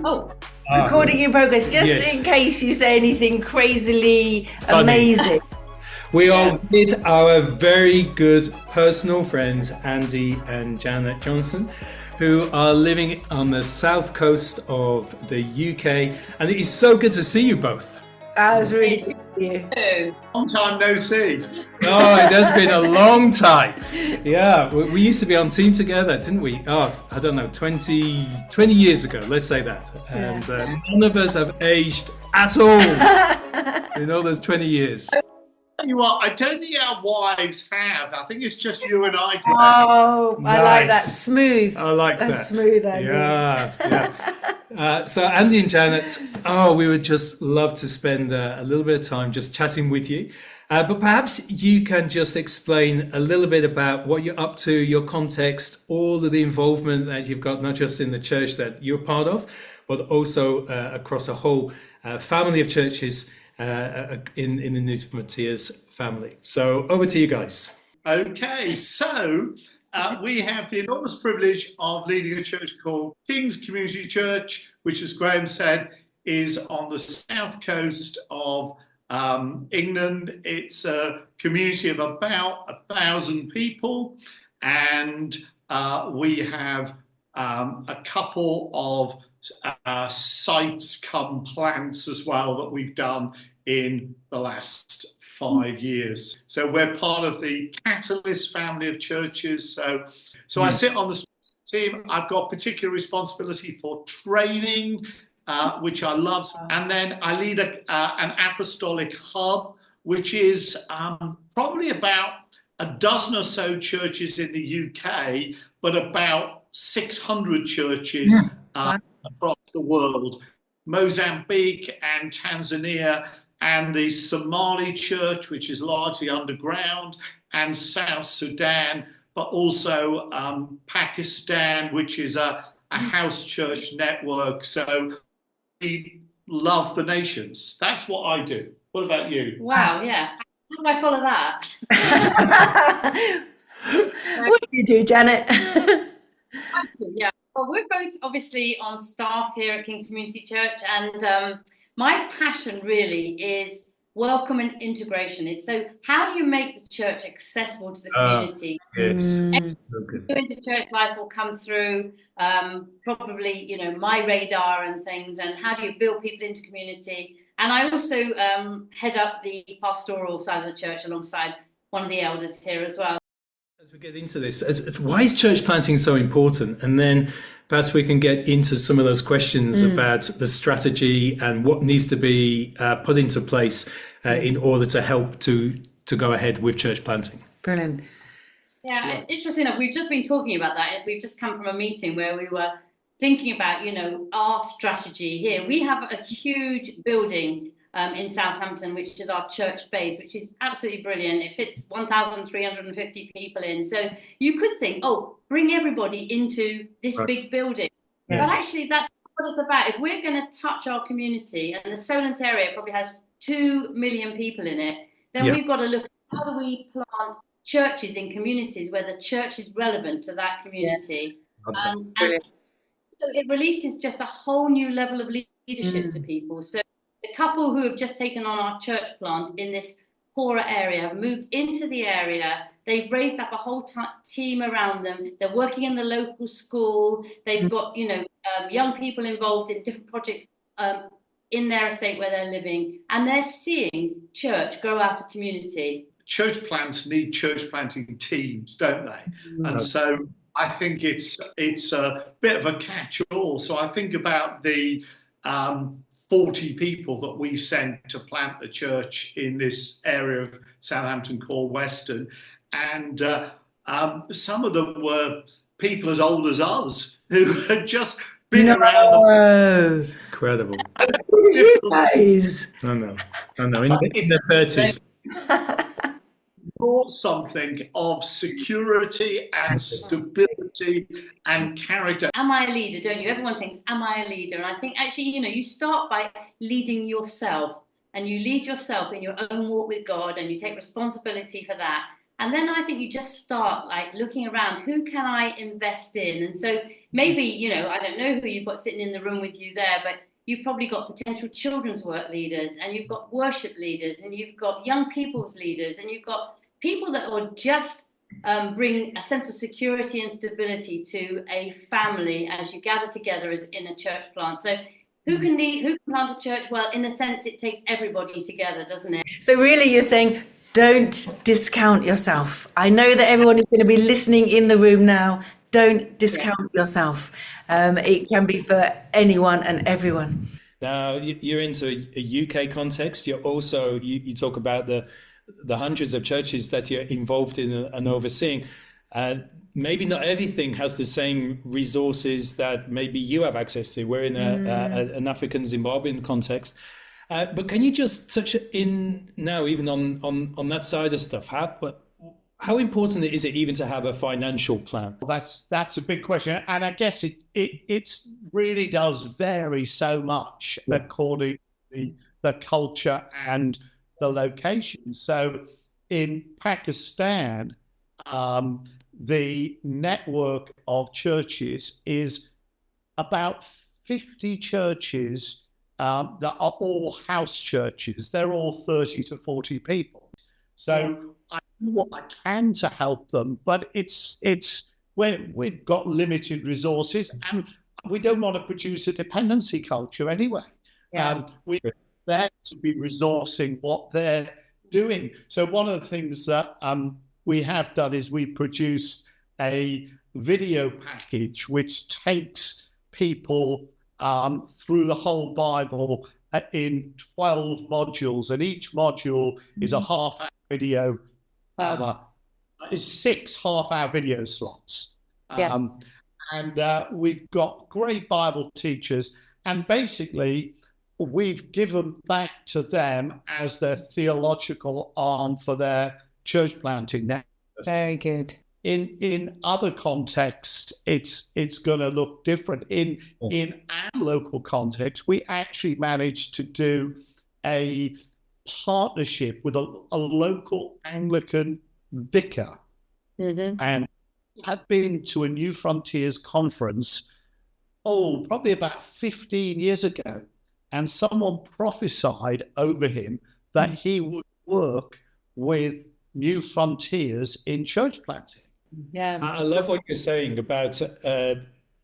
Oh, recording in progress, just yes. in case you say anything crazily amazing. We are with our very good personal friends, Andy and Janet Johnson, who are living on the south coast of the UK. And it is so good to see you both. That was really good to see you. Long time no see. Oh, it has been a long time. Yeah, we used to be on team together, didn't we? Oh, I don't know, 20 years ago, let's say that. And none of us have aged at all in all those 20 years. Tell you what, I don't think our wives have. I think it's just you and I. Oh, Nice. I like that. Smooth. I like that. That's smooth, Andy. Yeah. So Andy and Janet, we would just love to spend a little bit of time just chatting with you. But perhaps you can just explain a little bit about what you're up to, your context, all of the involvement that you've got, not just in the church that you're part of, but also across a whole family of churches in the New Frontiers family. So over to you guys. Okay, so we have the enormous privilege of leading a church called King's Community Church, which, as Graham said, is on the south coast of England. It's a community of about 1,000 people, and we have a couple of sites come plants as well that we've done in the last 5 years. So we're part of the Catalyst family of churches. So I sit on the team. I've got particular responsibility for training, which I love. And then I lead an apostolic hub, which is probably about a dozen or so churches in the UK, but about 600 churches across the world. Mozambique and Tanzania, and the Somali church, which is largely underground, and South Sudan, but also Pakistan, which is a house church network. So we love the nations. That's what I do. What about you? Wow, yeah. How do I follow that? What do you do, Janet? Yeah. Well, we're both obviously on staff here at King's Community Church, and my passion really is welcome and integration. It's so how do you make the church accessible to the community? Yes. Into church life will come through probably, my radar and things, and how do you build people into community? And I also head up the pastoral side of the church alongside one of the elders here as well. As we get into this, why is church planting so important? And then perhaps we can get into some of those questions about the strategy and what needs to be put into place in order to help to go ahead with church planting. Brilliant. Yeah, interesting enough, we've just been talking about that. We've just come from a meeting where we were thinking about, our strategy here. We have a huge building in Southampton, which is our church base, which is absolutely brilliant. It fits 1,350 people in. So you could think, bring everybody into this big building. Yes. But actually, that's what it's about. If we're going to touch our community, and the Solent area probably has 2 million people in it, then we've got to look at how do we plant churches in communities where the church is relevant to that community. And so it releases just a whole new level of leadership to people. So the couple who have just taken on our church plant in this poorer area have moved into the area. They've raised up a whole team around them. They're working in the local school. They've got, young people involved in different projects in their estate where they're living. And they're seeing church grow out of community. Church plants need church planting teams, don't they? And so I think it's a bit of a catch-all. So I think about the 40 people that we sent to plant the church in this area of Southampton called Weston. And some of them were people as old as us who had just been around. It's incredible. You guys. I know. In their 30s. Brought something of security and stability and character. Am I a leader, don't you? Everyone thinks, am I a leader? And I think actually, you start by leading yourself, and you lead yourself in your own walk with God, and you take responsibility for that. And then I think you just start like looking around, who can I invest in? And so maybe, you know, I don't know who you've got sitting in the room with you there, but you've probably got potential children's work leaders, and you've got worship leaders, and you've got young people's leaders, and you've got people that will just bring a sense of security and stability to a family as you gather together as in a church plant. So who can lead, who can plant a church? Well, in a sense, it takes everybody together, doesn't it? So really you're saying, don't discount yourself. I know that everyone is going to be listening in the room now. Don't discount yourself. It can be for anyone and everyone. Now, you're into a UK context. You're also, you talk about the hundreds of churches that you're involved in and overseeing. Maybe not everything has the same resources that maybe you have access to. We're in an African Zimbabwean context. But can you just touch in now, even on that side of stuff? How important is it even to have a financial plan? Well, that's a big question, and I guess it really does vary so much according to the culture and the location. So in Pakistan, the network of churches is about 50 churches that are all house churches. They're all 30 to 40 people. So I do what I can to help them, but it's when we've got limited resources, and we don't want to produce a dependency culture anyway. We're there to be resourcing what they're doing. So one of the things that we have done is we produced a video package which takes people through the whole Bible in 12 modules, and each module is a half-hour video. It's 6 half-hour video slots. And we've got great Bible teachers, and basically we've given back to them as their theological arm for their church planting. Very good. In other contexts, it's going to look different. In our local context, we actually managed to do a partnership with a local Anglican vicar, and had been to a New Frontiers conference, probably about 15 years ago, and someone prophesied over him that he would work with New Frontiers in church planting. Yeah, I love what you're saying about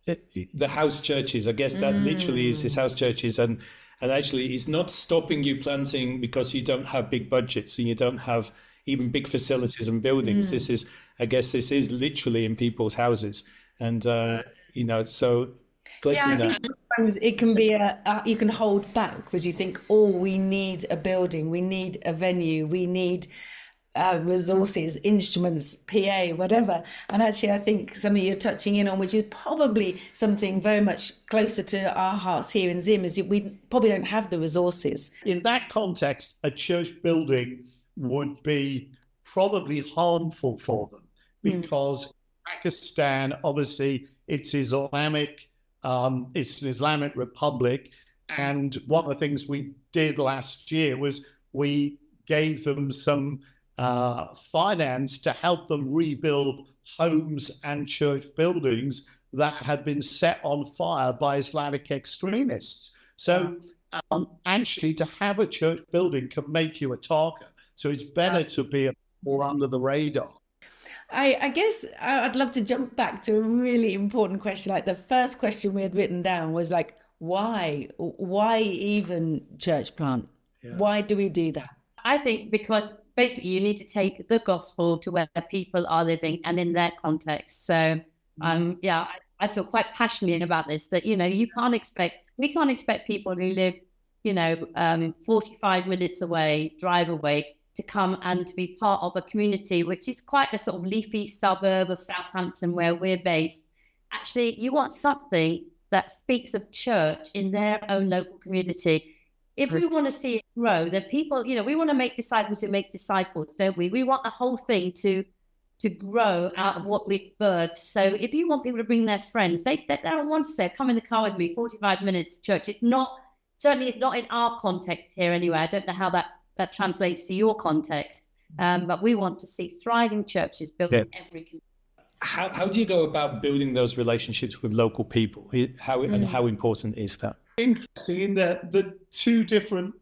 the house churches. I guess that literally is his house churches, and actually it's not stopping you planting because you don't have big budgets and you don't have even big facilities and buildings. This is, I guess, this is literally in people's houses, and so. I think sometimes it can be you can hold back because you think, we need a building, we need a venue, we need resources, instruments, PA, whatever. And actually, I think something you're touching in on, which is probably something very much closer to our hearts here in Zim, is we probably don't have the resources. In that context, a church building would be probably harmful for them because Pakistan, obviously, it's Islamic. It's an Islamic republic, and one of the things we did last year was we gave them some finance to help them rebuild homes and church buildings that had been set on fire by Islamic extremists. So actually, to have a church building can make you a target. So it's better to be more under the radar. I guess I'd love to jump back to a really important question. Like the first question we had written down was like, why even church plant? Yeah. Why do we do that? I think because basically you need to take the gospel to where people are living and in their context. So I feel quite passionate about this, that, we can't expect people who live, 45 minutes away, drive away, to come and to be part of a community, which is quite a sort of leafy suburb of Southampton where we're based. Actually, you want something that speaks of church in their own local community. If we want to see it grow, then people, we want to make disciples who make disciples, don't we? We want the whole thing to grow out of what we've birthed. So if you want people to bring their friends, they don't want to say, come in the car with me, 45 minutes to church. It's not in our context here anyway. I don't know how that translates to your context. But we want to see thriving churches built in every community. How do you go about building those relationships with local people? And how important is that? Interesting in the two different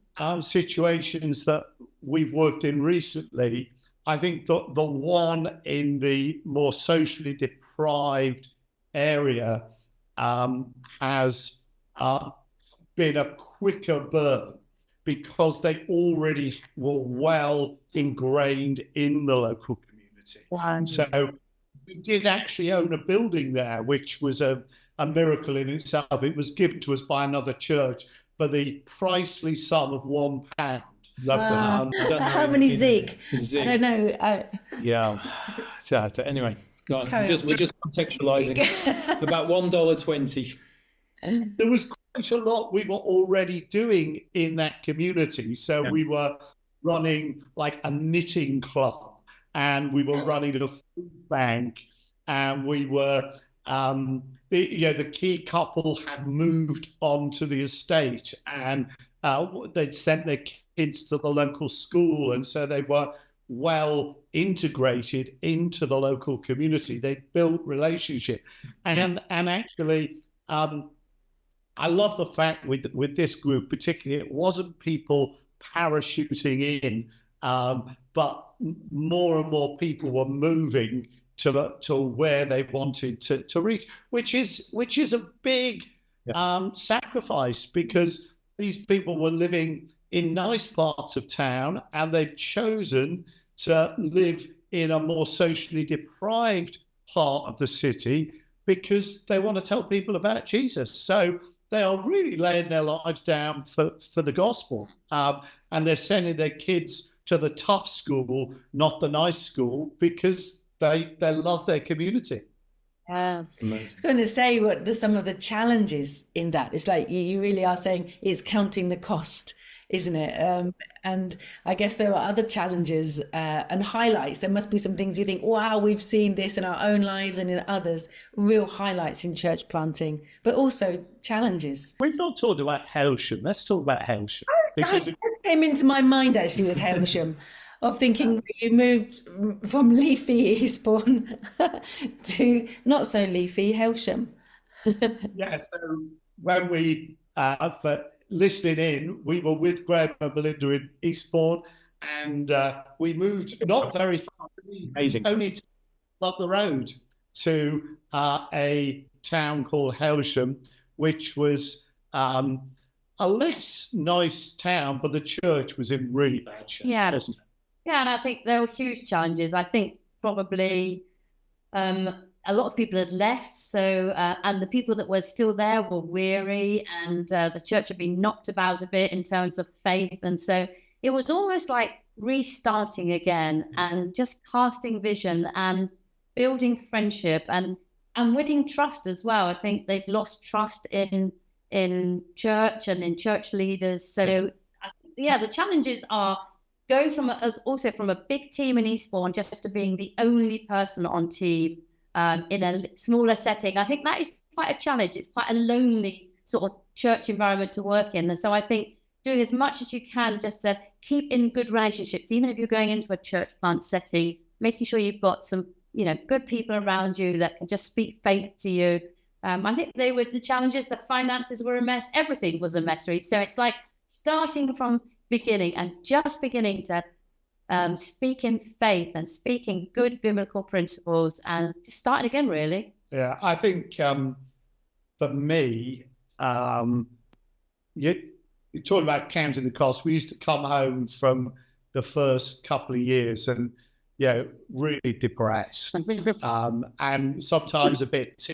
situations that we've worked in recently. I think the one in the more socially deprived area has been a quicker burn because they already were well ingrained in the local community. Wow. So we did actually own a building there, which was a miracle in itself. It was given to us by another church for the pricely sum of £1. Love that. How many Zeke? Zeke? I don't know. Yeah. So anyway, go on. We're just contextualizing. About $1.20. There was quite a lot we were already doing in that community. So we were running like a knitting club, and we were running a food bank, and we were the key couple had moved onto the estate, and they'd sent their kids to the local school, and so they were well integrated into the local community. They built relationship, and actually, I love the fact with this group particularly, it wasn't people parachuting in, but more and more people were moving to where they wanted to reach, which is a big sacrifice, because these people were living in nice parts of town and they've chosen to live in a more socially deprived part of the city because they want to tell people about Jesus. So they are really laying their lives down for the gospel, and they're sending their kids to the tough school, not the nice school, because they love their community. I was going to say, what are some of the challenges in that? It's like you really are saying it's counting the cost, isn't it? And I guess there are other challenges and highlights. There must be some things you think, wow, we've seen this in our own lives and in others, real highlights in church planting, but also challenges. We've not talked about Hailsham. Let's talk about Hailsham. That came into my mind actually with Hailsham, of thinking you moved from leafy Eastbourne to not so leafy Hailsham. Yeah, so when we, for listening in, we were with Graham and Belinda in Eastbourne, and we moved not very far, only up the road to a town called Hailsham, which was a less nice town, but the church was in really bad shape. Yeah, and I think there were huge challenges. I think probably a lot of people had left, so and the people that were still there were weary, and the church had been knocked about a bit in terms of faith, and so it was almost like restarting again and just casting vision and building friendship and winning trust as well. I think they'd lost trust in church and in church leaders. So yeah, the challenges are going from a big team in Eastbourne just to being the only person on team in a smaller setting. I think that is quite a challenge. It's quite a lonely sort of church environment to work in. And so I think doing as much as you can just to keep in good relationships, even if you're going into a church plant setting, making sure you've got some, good people around you that can just speak faith to you. I think they were the challenges. The finances were a mess. Everything was a mess, really. So it's like starting from beginning and just beginning to speak in faith and speak in good biblical principles and just starting again, really. Yeah, I think for me, you talk about counting the cost. We used to come home from the first couple of years and, really depressed, and sometimes a bit.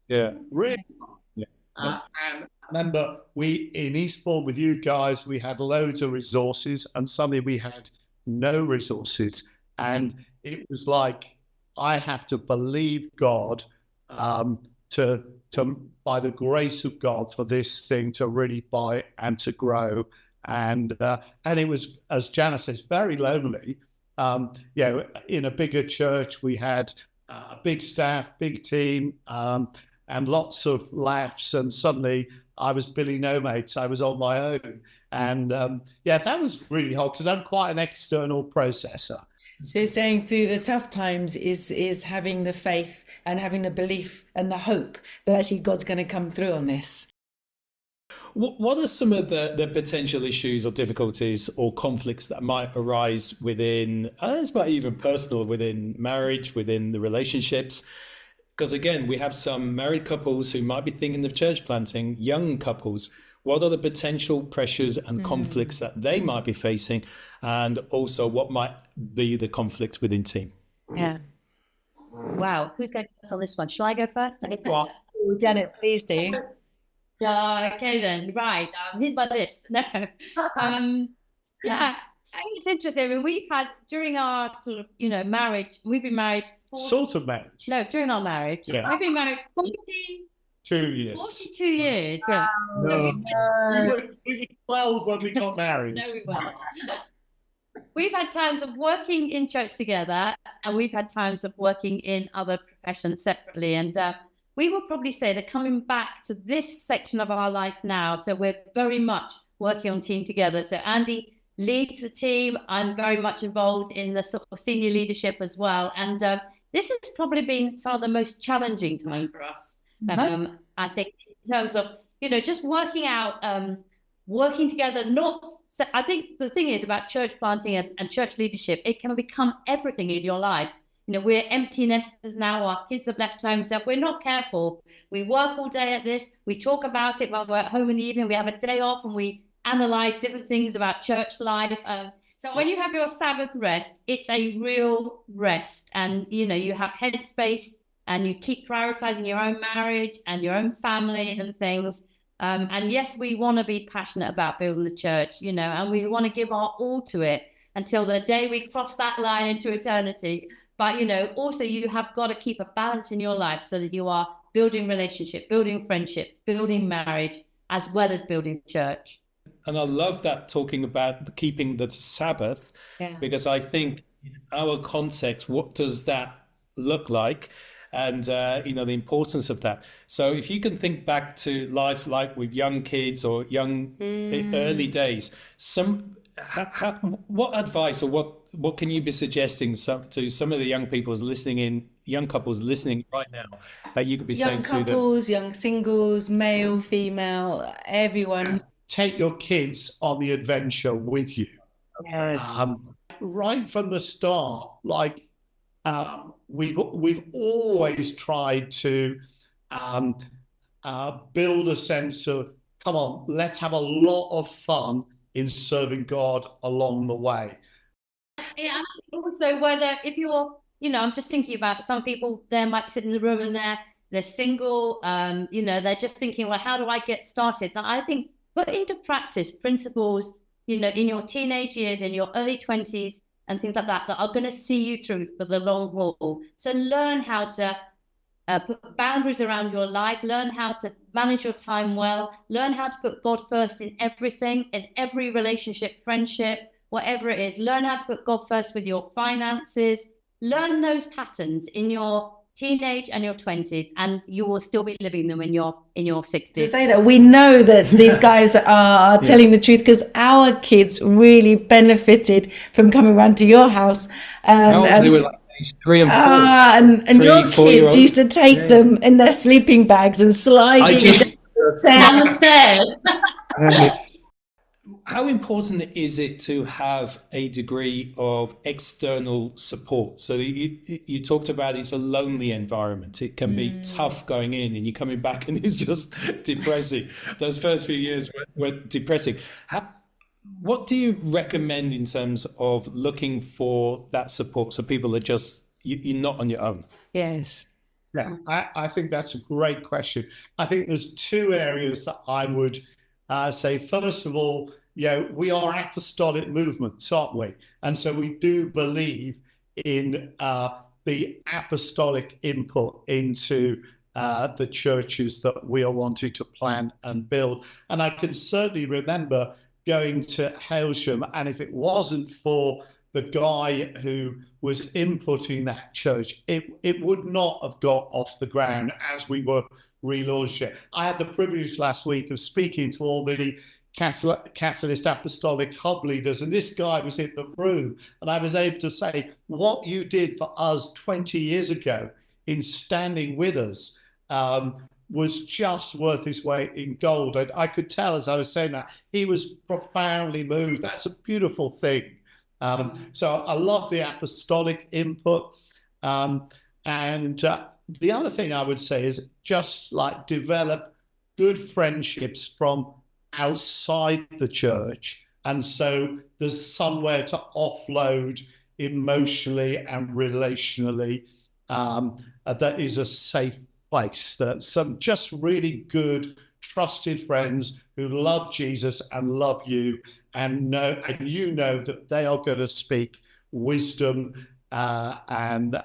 Yeah, really. Yeah. And I remember in Eastbourne with you guys, we had loads of resources, and suddenly we had no resources, and it was like I have to believe God to by the grace of God for this thing to really buy and to grow, and it was, as Janice says, very lonely. In a bigger church, we had a big staff, big team, and lots of laughs, and suddenly I was Billy No Mates. I was on my own. And yeah, that was really hard because I'm quite an external processor. So you're saying through the tough times is having the faith and having the belief and the hope that actually God's going to come through on this. What are some of the potential issues or difficulties or conflicts that might arise within, it's not even personal, within marriage, within the relationships? Because again, we have some married couples who might be thinking of church planting, young couples. What are the potential pressures and conflicts that they might be facing? And also what might be the conflicts within team? Yeah. Wow, who's going first on this one? Shall I go first? Oh, Janet, please do. Okay then, right. Here's my list. No. Yeah, I think it's interesting. I mean, we've had, during our sort of, marriage, we've been married Sort of marriage. No, during our marriage. Yeah. We've been married 2 years. 42 years. Yeah. No. We were 12 when we got married. No, we weren't. We've had times of working in church together, and we've had times of working in other professions separately. And we will probably say that coming back to this section of our life now, so we're very much working on team together. So Andy leads the team. I'm very much involved in the sort of senior leadership as well. And this has probably been some of the most challenging time for us. I think in terms of, just working out, working together, I think the thing is about church planting and church leadership, it can become everything in your life. We're empty nesters now, our kids have left home, so if we're not careful, we work all day at this, we talk about it when we're at home in the evening, we have a day off and we analyze different things about church life. So when you have your Sabbath rest, it's a real rest, and you have headspace and you keep prioritizing your own marriage and your own family and things. And yes, we want to be passionate about building the church, and we want to give our all to it until the day we cross that line into eternity. But, also you have got to keep a balance in your life so that you are building relationship, building friendships, building marriage, as well as building church. And I love that, talking about keeping the Sabbath, because I think in our context, what does that look like? And, the importance of that. So if you can think back to life like with young kids or young early days, what advice or what can you be suggesting to some of the young couples listening right now that you could be saying to them? Young couples, young singles, male, female, everyone. Take your kids on the adventure with you. Yes. Right from the start, we've always tried to build a sense of, come on, let's have a lot of fun in serving God along the way. Yeah, and also whether if you're, I'm just thinking about some people, they might sit in the room and they're single, they're just thinking, well, how do I get started? And I think put into practice principles, in your teenage years, in your early 20s and things like that are going to see you through for the long haul. So learn how to put boundaries around your life, learn how to manage your time well, learn how to put God first in everything, in every relationship, friendship, whatever it is. Learn how to put God first with your finances. Learn those patterns in your teenage and your 20s, and you will still be living them in your 60s. To say that we know that these guys are telling the truth, because our kids really benefited from coming around to your house. They were like age 3 and 4. And your kids used to take them in their sleeping bags and slide down the stairs. How important is it to have a degree of external support? So you talked about it's a lonely environment. It can be tough going in and you're coming back and it's just depressing. Those first few years were depressing. What do you recommend in terms of looking for that support so people are just, you're not on your own? Yes. Yeah, I think that's a great question. I think there's 2 areas that I would say. First of all, we are apostolic movements, aren't we? And so we do believe in the apostolic input into the churches that we are wanting to plant and build. And I can certainly remember going to Hailsham, and if it wasn't for the guy who was inputting that church, it would not have got off the ground as we were relaunching it. I had the privilege last week of speaking to all the Catalyst Apostolic Hub leaders, and this guy was in the room, and I was able to say, what you did for us 20 years ago in standing with us was just worth his weight in gold. And I could tell as I was saying that, he was profoundly moved. That's a beautiful thing. So I love the apostolic input. And the other thing I would say is just like develop good friendships from outside the church. And so there's somewhere to offload emotionally and relationally that is a safe place. That some just really good, trusted friends who love Jesus and love you, and you know that they are going to speak wisdom and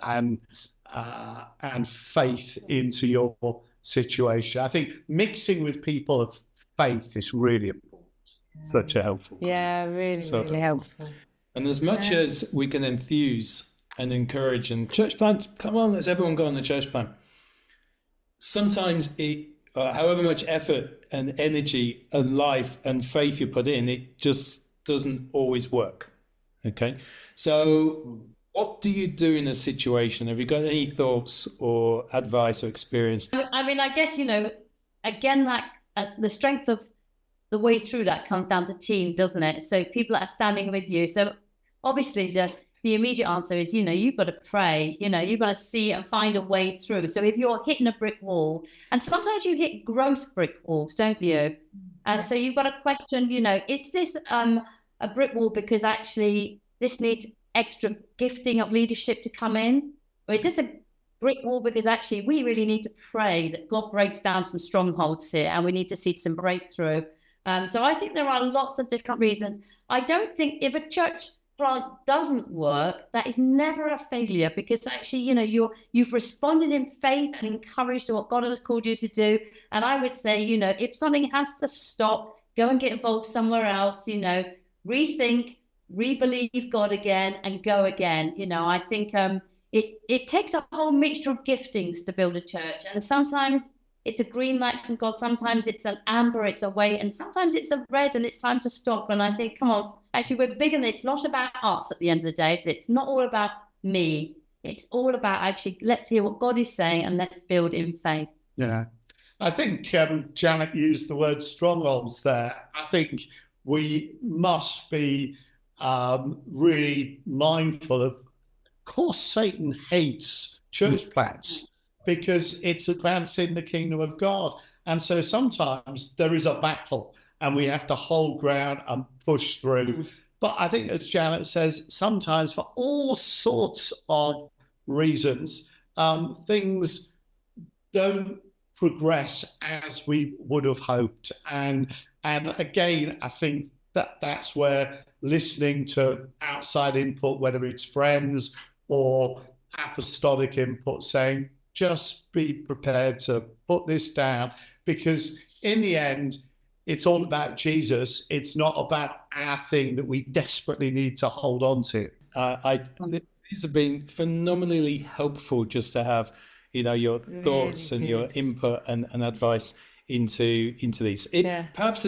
faith into your situation. I think mixing with people of faith is really important. Such a helpful. Yeah, really helpful. And as much as we can enthuse and encourage and church plant, come on, let's everyone go on the church plant. Sometimes however much effort and energy and life and faith you put in, it just doesn't always work. Okay. So what do you do in a situation? Have you got any thoughts or advice or experience? I mean, I guess, again, that the strength of the way through that comes down to team, doesn't it? So people that are standing with you. So obviously the immediate answer is, you've got to pray, you've got to see and find a way through. So if you're hitting a brick wall, and sometimes you hit growth brick walls, don't you? And so you've got to question, is this a brick wall because actually this needs extra gifting of leadership to come in? Or is this a brick wall because actually we really need to pray that God breaks down some strongholds here and we need to see some breakthrough? So I think there are lots of different reasons. I don't think if a church plant doesn't work, that is never a failure, because actually, you've responded in faith and encouraged to what God has called you to do. And I would say, if something has to stop, go and get involved somewhere else, rethink, re-believe God again and go again. I think it takes a whole mixture of giftings to build a church. And sometimes it's a green light from God, sometimes it's an amber, it's a wait, and sometimes it's a red and it's time to stop. And I think, come on, actually we're bigger than it's not about us at the end of the day. It's not all about me. It's all about actually, let's hear what God is saying and let's build in faith. Yeah. I think Janet used the word strongholds there. I think we must be really mindful of course, Satan hates church plants because it's advancing the kingdom of God. And so sometimes there is a battle and we have to hold ground and push through. But I think, as Janet says, sometimes for all sorts of reasons, things don't progress as we would have hoped. And again, I think that's where listening to outside input, whether it's friends or apostolic input, saying, just be prepared to put this down, because in the end, it's all about Jesus. It's not about our thing that we desperately need to hold on to. These have been phenomenally helpful just to have, your thoughts and your input and advice into these. Perhaps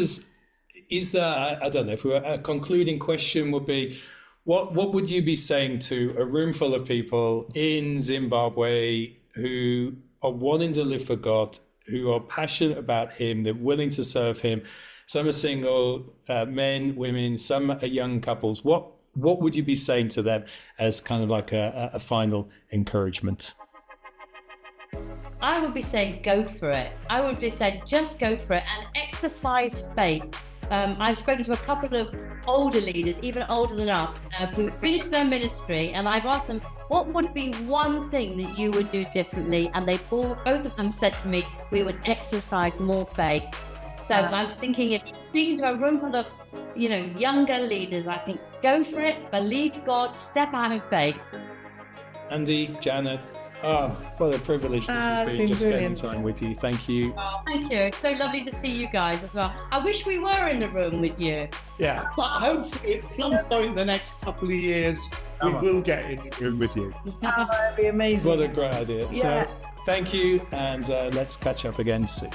is there, I don't know, if a concluding question would be, what would you be saying to a room full of people in Zimbabwe who are wanting to live for God, who are passionate about Him, they're willing to serve Him? Some are single, men, women, some are young couples. What would you be saying to them as kind of like a final encouragement? I would be saying, go for it. I would be saying, just go for it and exercise faith. I've spoken to a couple of older leaders, even older than us, who finished their ministry, and I've asked them, what would be one thing that you would do differently? And both of them said to me, we would exercise more faith. So I'm thinking, if you're speaking to a room full of, younger leaders, I think go for it, believe God, step out in faith. Andy, Janet, Oh, what a privilege this has it's been, been just brilliant. spending time with you. Thank you. Thank you. It's so lovely to see you guys as well. I wish we were in the room with you. Yeah, but hopefully at some point in the next couple of years, we will get in the room with you. Oh, that'd be amazing. What a great idea. Yeah. So thank you, and let's catch up again soon.